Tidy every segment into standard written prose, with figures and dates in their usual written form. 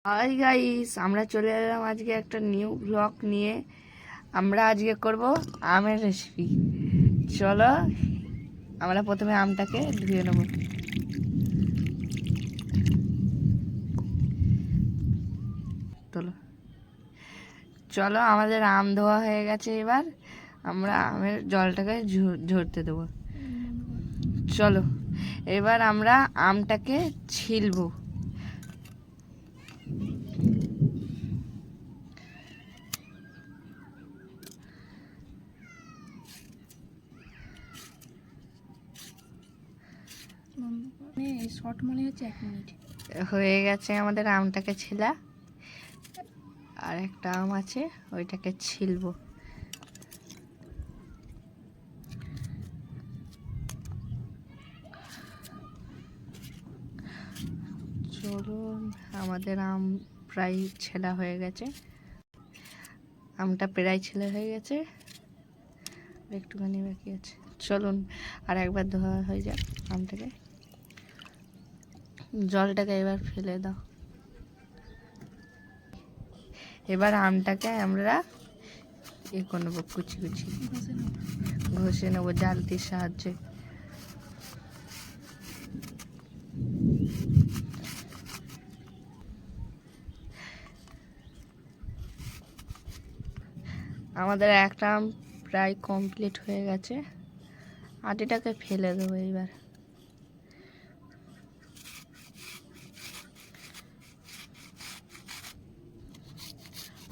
Hi guys, আমরা চলে এলাম আজকে একটা নিউ ব্লগ নিয়ে। আমরা আজকে করব আমের রেসিপি। চলো, আমরা প্রথমে আমটাকে ধুয়ে নেব। চলো, আমাদের আম ধোয়া হয়ে গেছে। এবার আমরা আমের জলটাকে ঝরতে দেবো। চলো, এবার আমরা আমটাকে ছিলবো। শর্ট মনে হচ্ছে 1 মিনিট হয়ে গেছে আমাদের আমটাকে ছিলা। আর একটা আম আছে, ওইটাকে ছিলবো। চলুন, আমাদের আম প্রায় ছেলা হয়ে গেছে। আমটা প্রায় ছেলা হয়ে গেছে, একটুখানি বাকি আছে। চলুন আর একবার ধোয়া হয়ে যাক আমটাকে। জলটাকে এবার ফেলে দাও। এবার আমটাকে আমরা করে নেবো, কুচি কুচি ঘষে নেবো জালতির সাহায্যে। আমাদের একটা আম প্রায় কমপ্লিট হয়ে গেছে। আটিটাকে ফেলে দেবো। এবার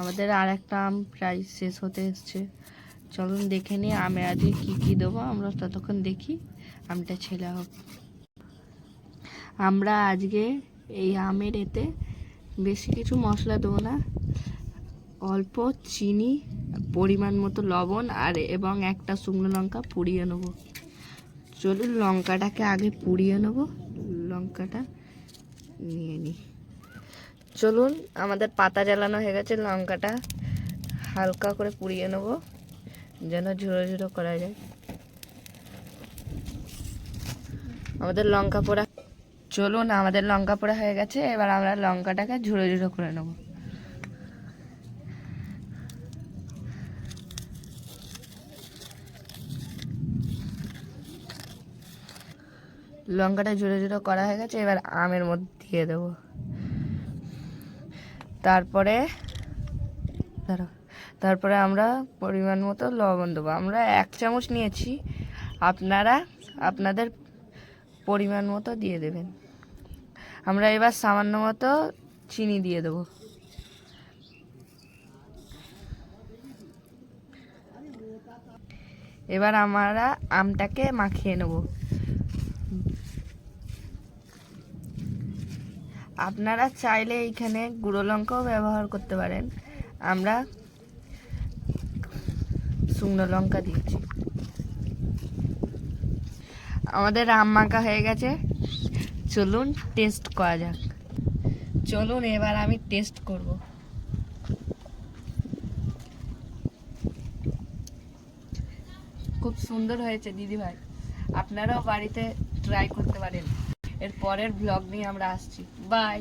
আমাদের আর একটা আম প্রায় শেষ হতে এসছে। চলুন দেখে নিই আমে আজকে কী কী দেবো। আমরা ততক্ষণ দেখি আমটা ছেলা হোক। আমরা আজকে এই আমের এতে বেশি কিছু মশলা দেবো না, অল্প চিনি, পরিমাণ মতো লবণ আর এবং একটা শুকনো লঙ্কা পুড়িয়ে নেব। চলুন লঙ্কাটাকে আগে পুড়িয়ে নেব। লঙ্কাটা নিয়ে নিই। চলুন, আমাদের পাতা জ্বালানো হয়ে গেছে। লঙ্কাটা হালকা করে পুড়িয়ে নেব যেন ঝুড়ো ঝুড়ো করা যায়। আমাদের লঙ্কা পোড়া, চলুন আমাদের লঙ্কা পোড়া হয়ে গেছে। এবার আমরা লঙ্কাটাকে ঝুড়ো ঝুড়ো করে নেব। লঙ্কাটা ঝুড়ো ঝুড়ো করা হয়ে গেছে। এবার আমের মধ্যে দিয়ে দেবো। তারপরে আমরা পরিমাণ মতো লবণ দেবো। আমরা 1 চামচ নিয়েছি, আপনারা আপনাদের পরিমাণ মতো দিয়ে দেবেন। আমরা এবার সামান্য মতো চিনি দিয়ে দেবো। এবার আমরা আমটাকে মাখিয়ে নেব। আপনারা চাইলে এইখানে গুঁড়ো লঙ্কাও ব্যবহার করতে পারেন। আমরা শুকনো লঙ্কা দিয়েছি। আমাদের আম মাখা হয়ে গেছে। চলুন টেস্ট করা যাক। চলুন এবার আমি টেস্ট করব। খুব সুন্দর হয়েছে দিদি ভাই, আপনারাও বাড়িতে ট্রাই করতে পারেন। এর পরের ব্লগ নিয়ে আমরা আসছি। বাই।